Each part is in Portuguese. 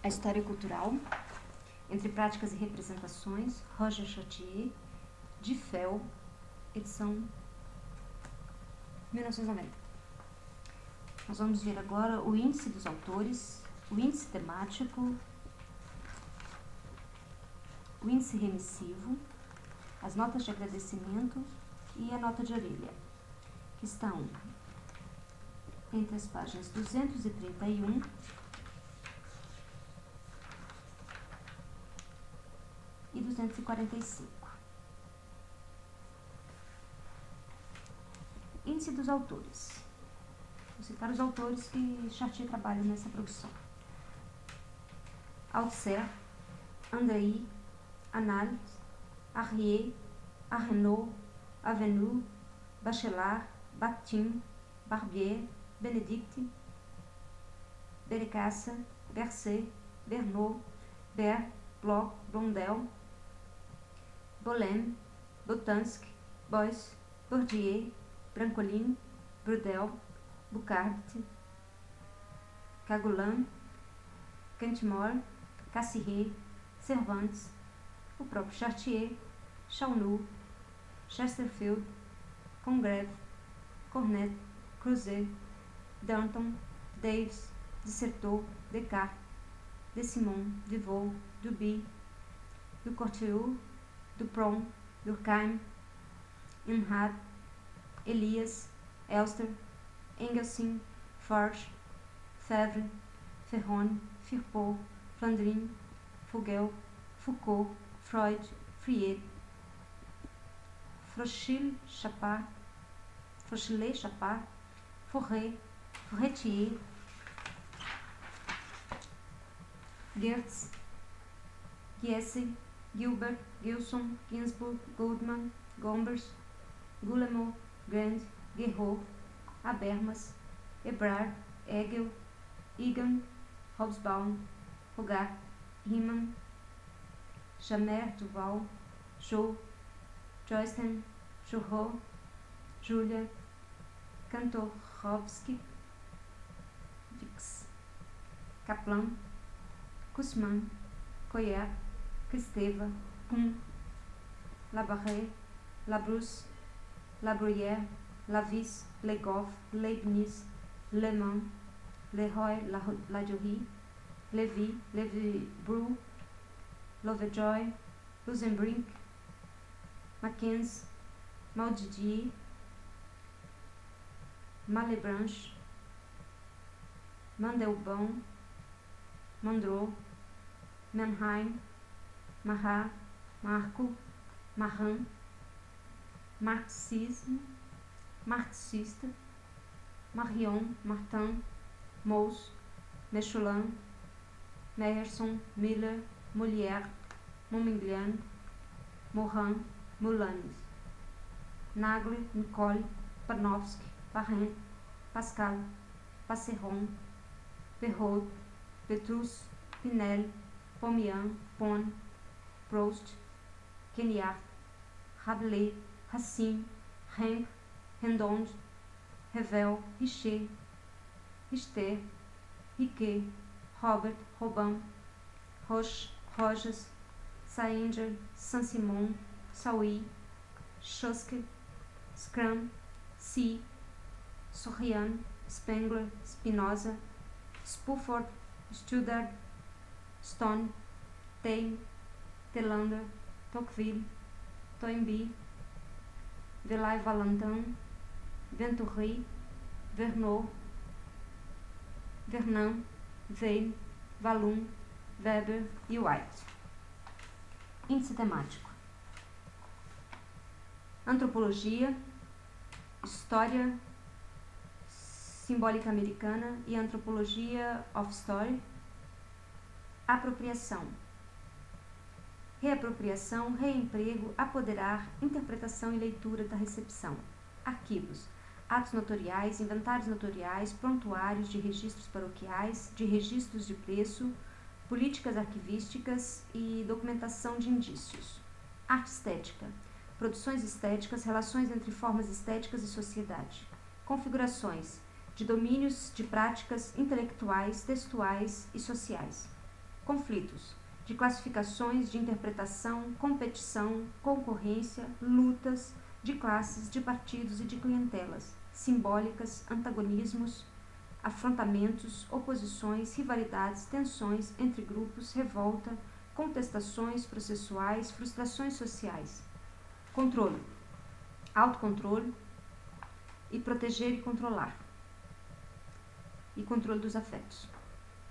A História Cultural, Entre Práticas e Representações, Roger Chartier, de Fel, edição 1990. Nós vamos ver agora o índice dos autores, o índice temático, o índice remissivo, as notas de agradecimento e a nota de orelha, que estão entre as páginas 231 e 245. Índice dos autores. Vou citar os autores que Chartier trabalha nessa produção. Althusser, Andrei, Arnauld, Arrier, Arnaud, Avenue, Bachelard, Bakhtin, Barbier, Benedicte, Berecassa, Berset, Bernot, Ber, Bloch, Blondel, Bohlen, Boltanski, Beuys, Bourdieu, Brancolin, Brudel, Boucard, Cagulan, Cantemore, Cassirer, Cervantes, o próprio Chartier, Chaunou, Chesterfield, Congreve, Cornet, Creuset, Danton, Davis, Dissertot, Descartes, de Simon, Devaux, Duby, du Courteau, Dupron, Durkheim, Imhard, Elias, Elster, Engelsin, Forge, Febvre, Ferron, Firpo, Flandrin, Fogel, Foucault, Freud, Fried, Frochille-Chapard, Forêt, Forestier, Geertz, Giese, Gilbert, Gilson, Ginsburg, Goldman, Gombers, Guillemot, Grand, Guerreau, Habermas, Ebrard, Hegel, Egan, Hobsbawm, Hogarth, Riemann, Jamère, Duval, Jo, Joysten, Jouhaux, Julia, Kantorowski, Vix, Kaplan, Kussmann, Coyer, Kristeva, Kuhn, Labarré, Labrousse, Labruyère, Lavis, Legoff, Leibniz, Lehmann, Leroy Ladurie, Lévy, Lévy-Bruhl, Lovejoy, Lusenbrink, Mackenzie, Maudidier, Malebranche, Mandelbaum, Mandrou, Mannheim, Marat, Marco, Marin, marxista, Marion, Martin, Mauss, Mechelin, Meyerson, Miller, Molière, Montmignon, Morin, Moulins, Nagle, Nicole, Panofsky, Parent, Pascal, Passeron, Perrault, Petrus, Pinel, Pomian, Pon, Proust, Queniard, Rabelais, Racine, Henk, Rendonde, Revel, Richer, Richter, Riquet, Robert, Robin, Roche, Rojas, Sainger, Saint-Simon, Saui, Schoske, Scrum, Si, Sorian, Spengler, Spinoza, Spuford, Studard, Stone, Taine, Telander, Tocqueville, Toynbee, Velay-Valentin, Venturi, Verneau, Vernon, Veil, Vallon, Weber e White. Índice temático: Antropologia, História Simbólica Americana e Antropologia of Story. Apropriação, reapropriação, reemprego, apoderar, interpretação e leitura da recepção. Arquivos, atos notoriais, inventários notoriais, prontuários de registros paroquiais, de registros de preço, políticas arquivísticas e documentação de indícios. Arte estética, produções estéticas, relações entre formas estéticas e sociedade. Configurações de domínios de práticas intelectuais, textuais e sociais. conflitos, de classificações, de interpretação, competição, concorrência, lutas, de classes, de partidos e de clientelas, simbólicas, antagonismos, afrontamentos, oposições, rivalidades, tensões entre grupos, revolta, contestações processuais, frustrações sociais. Controle, autocontrole e proteger e controlar. E controle dos afetos.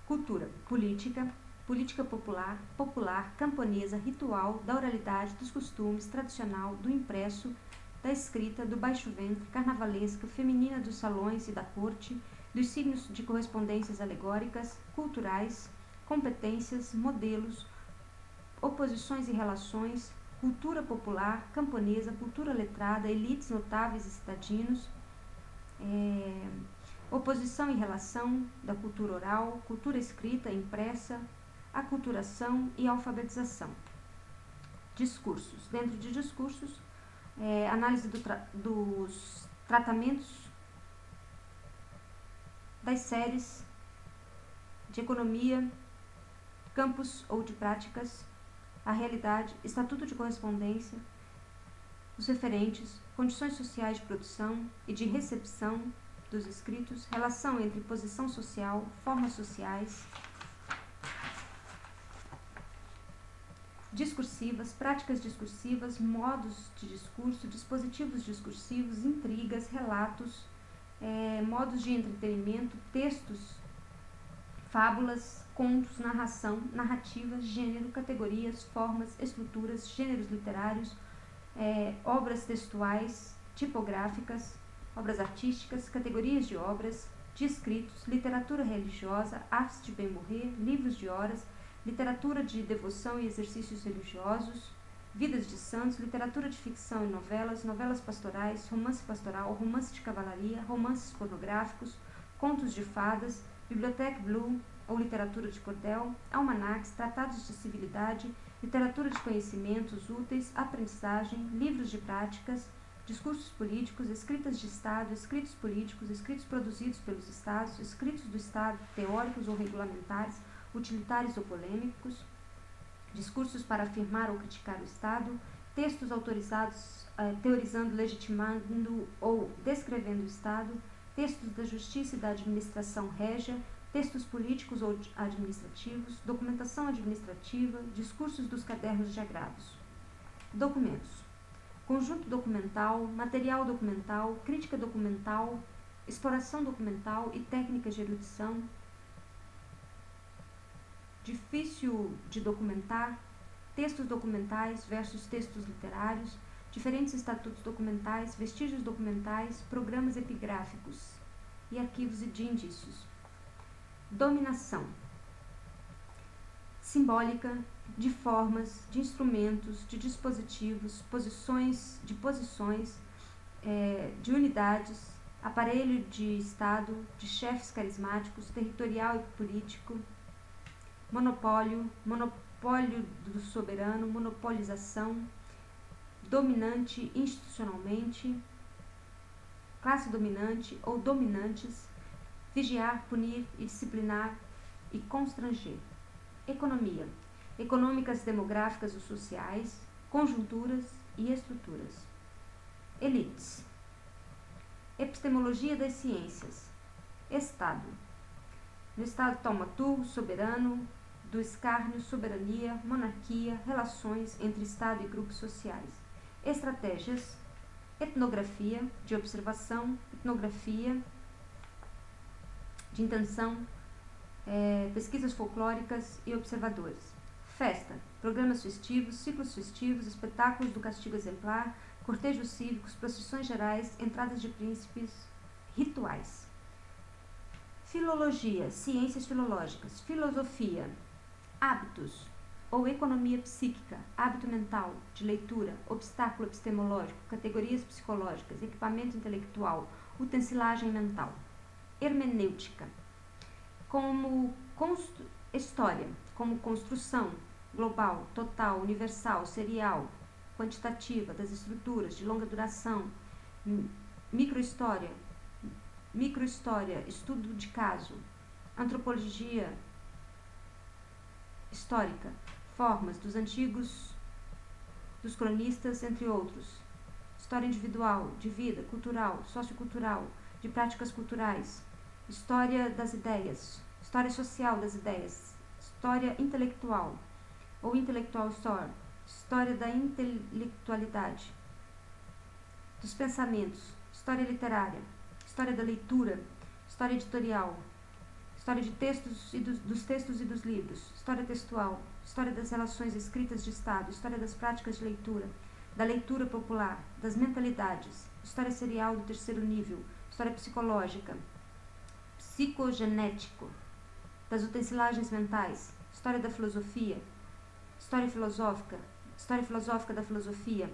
Cultura, política, política popular, popular, camponesa, ritual, da oralidade, dos costumes, tradicional, do impresso, da escrita, do baixo ventre, carnavalesca, feminina dos salões e da corte, dos signos de correspondências alegóricas, culturais, competências, modelos, oposições e relações, cultura popular, camponesa, cultura letrada, elites notáveis e cidadinos, oposição e relação da cultura oral, cultura escrita, impressa, aculturação e alfabetização. Discursos. Dentro de discursos, análise dos tratamentos das séries de economia, campos ou de práticas, a realidade, estatuto de correspondência, os referentes, condições sociais de produção e de recepção dos escritos, relação entre posição social, formas sociais, discursivas, práticas discursivas, modos de discurso, dispositivos discursivos, intrigas, relatos, modos de entretenimento, textos, fábulas, contos, narração, narrativas, gênero, categorias, formas, estruturas, gêneros literários, obras textuais, tipográficas, obras artísticas, categorias de obras, de escritos, literatura religiosa, artes de bem morrer, livros de horas, literatura de devoção e exercícios religiosos, vidas de santos, literatura de ficção e novelas, novelas pastorais, romance pastoral, romance de cavalaria, romances pornográficos, contos de fadas, biblioteca blue ou literatura de cordel, almanacs, tratados de civilidade, literatura de conhecimentos úteis, aprendizagem, livros de práticas, discursos políticos, escritas de Estado, escritos políticos, escritos produzidos pelos Estados, escritos do Estado, teóricos ou regulamentares, utilitários ou polêmicos, discursos para afirmar ou criticar o Estado, textos autorizados, teorizando, legitimando ou descrevendo o Estado, textos da justiça e da administração régia, textos políticos ou administrativos, documentação administrativa, discursos dos cadernos de agrados. Documentos. Conjunto documental, material documental, crítica documental, exploração documental e técnicas de erudição. Difícil de documentar, textos documentais versus textos literários, diferentes estatutos documentais, vestígios documentais, programas epigráficos e arquivos de indícios. Dominação. Simbólica, de formas, de instrumentos, de dispositivos, posições, de unidades, aparelho de Estado, de chefes carismáticos, territorial e político, monopólio do soberano, monopolização, dominante institucionalmente, classe dominante ou dominantes, vigiar, punir e disciplinar e constranger. Economia. Econômicas, demográficas ou sociais, conjunturas e estruturas. Elites. Epistemologia das ciências. Estado. No Estado taumaturgo, soberano, do escárnio, soberania, monarquia, relações entre Estado e grupos sociais. Estratégias. Etnografia, de observação, etnografia, de intenção, pesquisas folclóricas e observadores. Festa, programas festivos, ciclos festivos, espetáculos do castigo exemplar, cortejos cívicos, procissões gerais, entradas de príncipes, rituais. Filologia, ciências filológicas, filosofia, hábitos ou economia psíquica, hábito mental, de leitura, obstáculo epistemológico, categorias psicológicas, equipamento intelectual, utensilagem mental. Hermenêutica, como história, como construção global, total, universal, serial, quantitativa das estruturas de longa duração, microhistória, estudo de caso, antropologia, histórica, formas dos antigos, dos cronistas, entre outros. História individual, de vida, cultural, sociocultural, de práticas culturais. História das ideias, história social das ideias, história intelectual, ou intellectual story, história da intelectualidade, dos pensamentos, história literária, história da leitura, história editorial, história de textos e dos textos e dos livros, história textual, história das relações escritas de Estado, história das práticas de leitura, da leitura popular, das mentalidades, história serial do terceiro nível, história psicológica, psicogenético, das utensílagens mentais, história da filosofia, história filosófica da filosofia,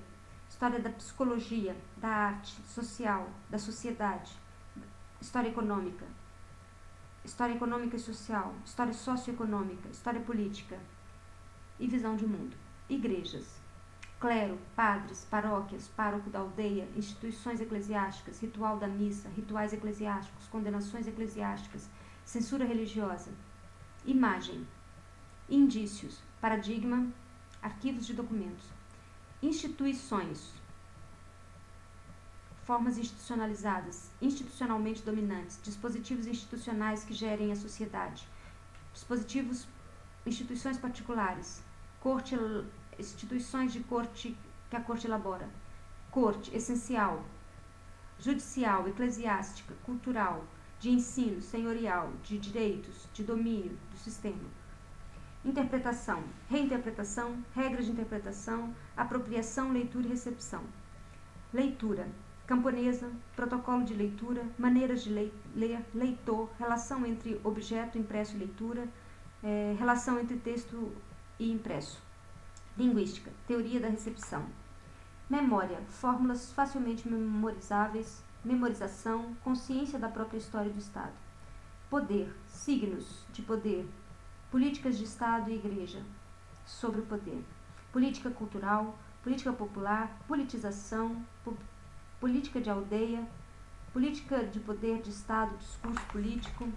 história da psicologia, da arte, social, da sociedade, história econômica e social, história socioeconômica, história política e visão de mundo. Igrejas, clero, padres, paróquias, pároco da aldeia, instituições eclesiásticas, ritual da missa, rituais eclesiásticos, condenações eclesiásticas, censura religiosa. Imagem, indícios, paradigma, arquivos de documentos. Instituições, formas institucionalizadas, institucionalmente dominantes, dispositivos institucionais que gerem a sociedade, instituições particulares, corte, instituições de corte que a corte elabora, corte, essencial, judicial, eclesiástica, cultural, de ensino, senhorial, de direitos, de domínio do sistema. Interpretação, reinterpretação, regras de interpretação, apropriação, leitura e recepção. Leitura, camponesa, protocolo de leitura, maneiras de ler, leitor, relação entre objeto, impresso e leitura, relação entre texto e impresso. Linguística, teoria da recepção. Memória, fórmulas facilmente memorizáveis, memorização, consciência da própria história do Estado. Poder, signos de poder, políticas de Estado e Igreja sobre o poder. Política cultural, política popular, politização, política de aldeia, política de poder de Estado, discurso político,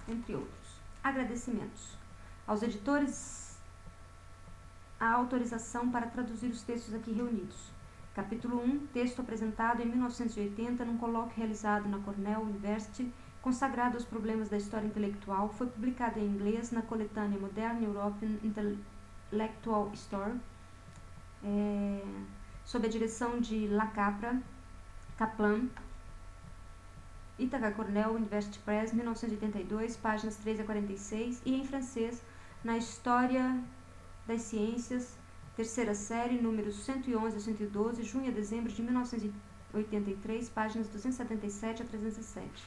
entre outros. Agradecimentos aos editores a autorização para traduzir os textos aqui reunidos. Capítulo 1, texto apresentado em 1980 num colóquio realizado na Cornell University, consagrado aos problemas da história intelectual, foi publicado em inglês na coletânea Modern European Intellectual History, sob a direção de Kaplan, Ithaca Cornell University Press, 1982, páginas 13 a 46, e em francês, na História das Ciências, terceira série, números 111 a 112, junho a dezembro de 1983, páginas 277 a 307.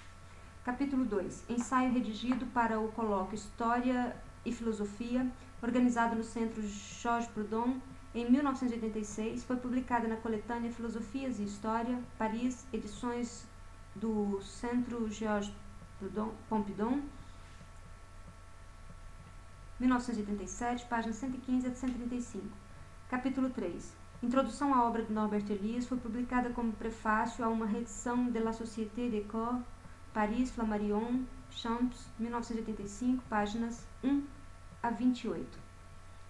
Capítulo 2. Ensaio redigido para o colóquio História e Filosofia, organizado no Centro Georges Proudhon, em 1986, foi publicado na coletânea Filosofias e História, Paris, edições do Centro Georges Pompidou, 1987, páginas 115 a 135. Capítulo 3. Introdução à obra de Norbert Elias foi publicada como prefácio a uma reedição de La Société des Corps, Paris, Flammarion, Champs, 1985, páginas 1 a 28.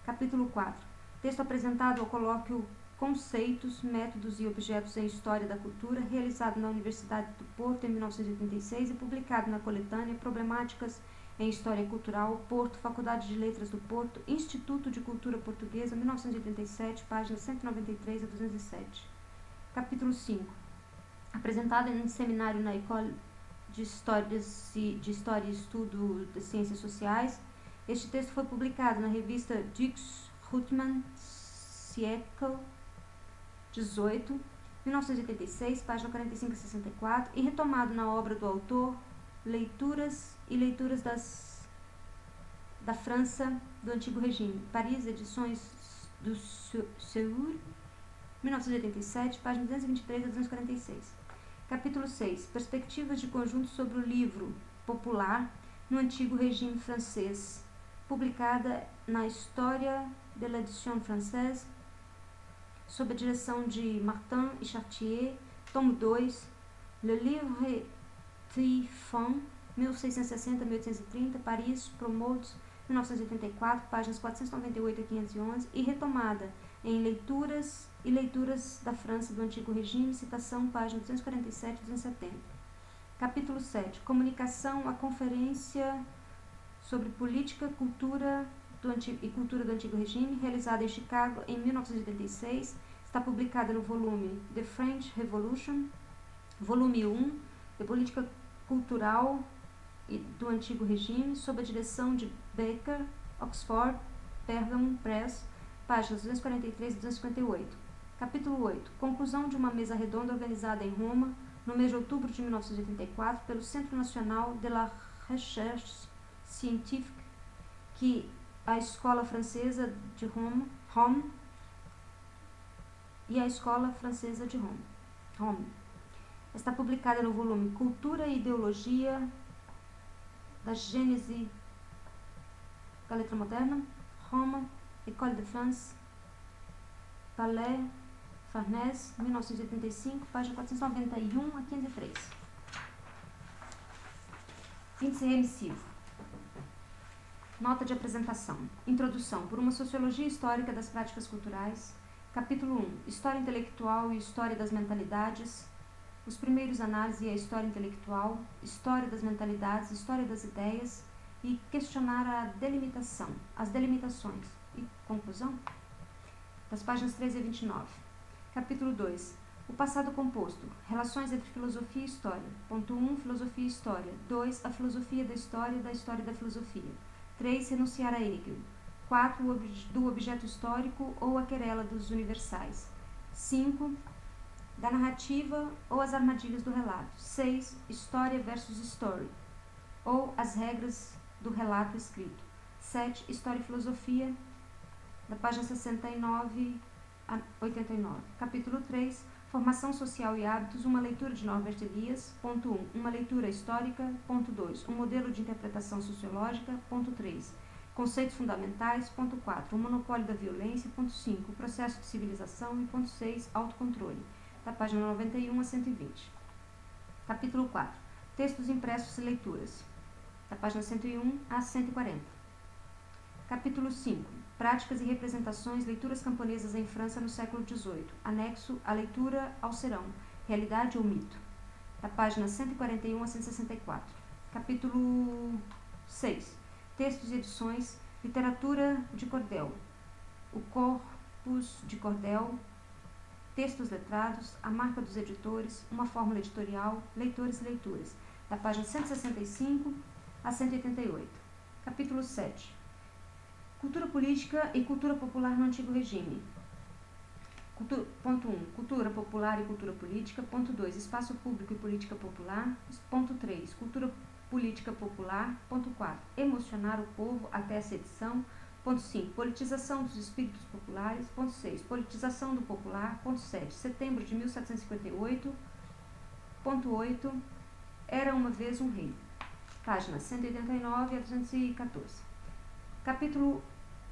Capítulo 4. Texto apresentado ao colóquio Conceitos, Métodos e Objetos em História da Cultura, realizado na Universidade do Porto em 1986 e publicado na coletânea Problemáticas em História Cultural, Porto, Faculdade de Letras do Porto, Instituto de Cultura Portuguesa, 1987, páginas 193 a 207. Capítulo 5. Apresentado em seminário na École de História e Estudo de Ciências Sociais, este texto foi publicado na revista Dux Ruttmann Siècle 18, 1986, página 45 a 64, e retomado na obra do autor Leituras da França do Antigo Regime, Paris, edições do Seur, 1987, página 223 a 246. Capítulo 6. Perspectivas de conjunto sobre o livro popular no Antigo Regime Francês, publicada na História de l'édition française, sob a direção de Martin e Chartier, tomo 2, Le Livre Triomphant, 1660-1830, Paris, Promotes, 1984, páginas 498 a 511, e retomada em Leituras e Leituras da França do Antigo Regime, citação, página 247 e 270. Capítulo 7. Comunicação à Conferência sobre Política, Cultura e Cultura do Antigo Regime, realizada em Chicago em 1986, está publicada no volume The French Revolution, volume 1, de Política Cultural do Antigo Regime, sob a direção de Baker, Oxford, Pergamon Press, páginas 243 e 258. Capítulo 8. Conclusão de uma mesa redonda organizada em Roma, no mês de outubro de 1984, pelo Centro National de la Recherche Scientifique, que a Escola Francesa de Rome e a Escola Francesa de Rome. Está publicada no volume Cultura e Ideologia da Gênese da Letra Moderna, Roma, École de France, Palais Farnèse, 1985, página 491 a 503. Índice remissivo. Nota de apresentação. Introdução. Por uma sociologia histórica das práticas culturais. Capítulo 1. História intelectual e história das mentalidades. Os primeiros análises e a história intelectual, história das mentalidades, história das ideias e questionar a delimitação, as delimitações e conclusão. Das páginas 13 a 29. Capítulo 2. O passado composto. Relações entre filosofia e história. Ponto 1. Filosofia e história. 2. A filosofia da história e da história da filosofia. 3. Renunciar a Hegel. 4. Do objeto histórico ou a querela dos universais. 5. Da narrativa ou as armadilhas do relato. 6. História versus story, ou as regras do relato escrito. 7. História e filosofia, da página 69 a 89. Capítulo 3. Formação social e hábitos, uma leitura de Norbert Elias. Ponto 1. Uma leitura histórica. Ponto 2. Um modelo de interpretação sociológica. Ponto 3. Conceitos fundamentais. Ponto 4. O monopólio da violência. Ponto 5. O processo de civilização. E ponto 6. Autocontrole, da página 91 a 120. Capítulo 4. Textos impressos e leituras, da página 101 a 140. Capítulo 5. Práticas e representações, leituras camponesas em França no século XVIII. Anexo à leitura ao serão, realidade ou mito, da página 141 a 164. Capítulo 6. Textos e edições, literatura de cordel, o corpus de cordel, textos letrados, a marca dos editores, uma fórmula editorial, leitores e leituras, da página 165 a 188. Capítulo 7. Cultura política e cultura popular no Antigo Regime. Ponto 1. Cultura popular e cultura política. Ponto 2. Espaço público e política popular. Ponto 3. Cultura política popular. Ponto 4. Emocionar o povo até essa edição. Ponto 5. Politização dos espíritos populares. Ponto 6. Politização do popular. Ponto 7. Setembro de 1758. Ponto 8. Era uma vez um rei. Páginas 189 a 214. Capítulo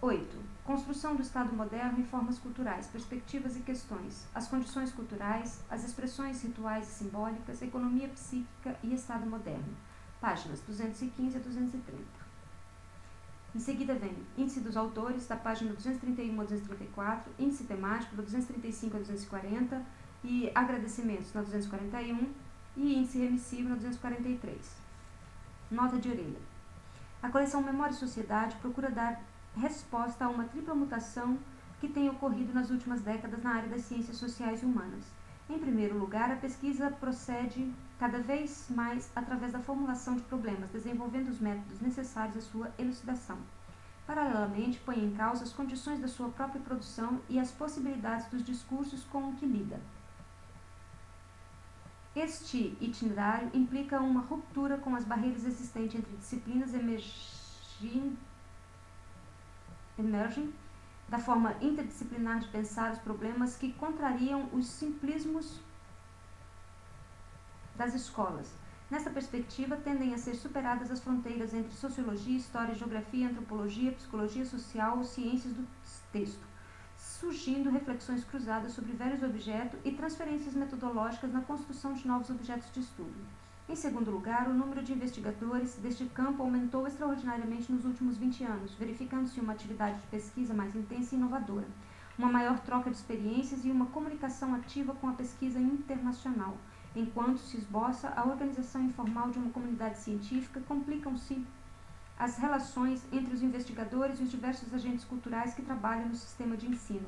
8. Construção do Estado moderno e formas culturais, perspectivas e questões, as condições culturais, as expressões rituais e simbólicas, economia psíquica e Estado moderno. Páginas 215 a 230. Em seguida vem Índice dos Autores, da página 231 a 234, Índice Temático, da 235 a 240, e Agradecimentos, na 241, e Índice Remissivo, na 243. Nota de orelha. A coleção Memória e Sociedade procura dar resposta a uma tripla mutação que tem ocorrido nas últimas décadas na área das ciências sociais e humanas. Em primeiro lugar, a pesquisa procede cada vez mais através da formulação de problemas, desenvolvendo os métodos necessários à sua elucidação. Paralelamente, põe em causa as condições da sua própria produção e as possibilidades dos discursos com que lida. Este itinerário implica uma ruptura com as barreiras existentes entre disciplinas emergem da forma interdisciplinar de pensar os problemas que contrariam os simplismos das escolas. Nesta perspectiva, tendem a ser superadas as fronteiras entre sociologia, história, geografia, antropologia, psicologia social ou ciências do texto, surgindo reflexões cruzadas sobre velhos objetos e transferências metodológicas na construção de novos objetos de estudo. Em segundo lugar, o número de investigadores deste campo aumentou extraordinariamente nos últimos 20 anos, verificando-se uma atividade de pesquisa mais intensa e inovadora, uma maior troca de experiências e uma comunicação ativa com a pesquisa internacional. Enquanto se esboça a organização informal de uma comunidade científica, complicam-se as relações entre os investigadores e os diversos agentes culturais que trabalham no sistema de ensino,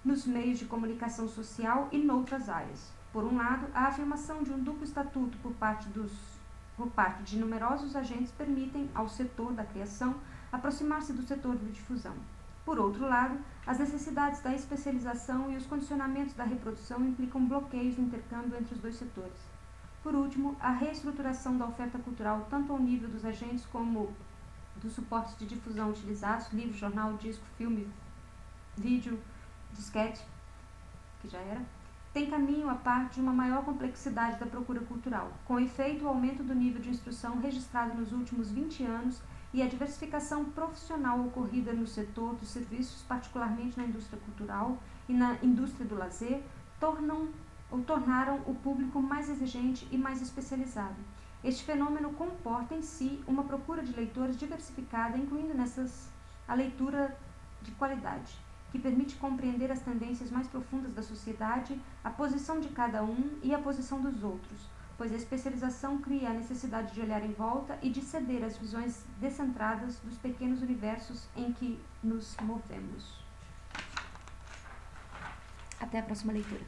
nos meios de comunicação social e noutras áreas. Por um lado, a afirmação de um duplo estatuto por parte de numerosos agentes permitem ao setor da criação aproximar-se do setor da difusão. Por outro lado, as necessidades da especialização e os condicionamentos da reprodução implicam bloqueios no intercâmbio entre os dois setores. Por último, a reestruturação da oferta cultural, tanto ao nível dos agentes como dos suportes de difusão utilizados, livro, jornal, disco, filme, vídeo, disquete, que já era, tem caminho a par de uma maior complexidade da procura cultural. Com efeito, o aumento do nível de instrução registrado nos últimos 20 anos e a diversificação profissional ocorrida no setor dos serviços, particularmente na indústria cultural e na indústria do lazer, tornaram o público mais exigente e mais especializado. Este fenômeno comporta em si uma procura de leitores diversificada, incluindo nessas a leitura de qualidade, que permite compreender as tendências mais profundas da sociedade, a posição de cada um e a posição dos outros, pois a especialização cria a necessidade de olhar em volta e de ceder às visões descentradas dos pequenos universos em que nos movemos. Até a próxima leitura.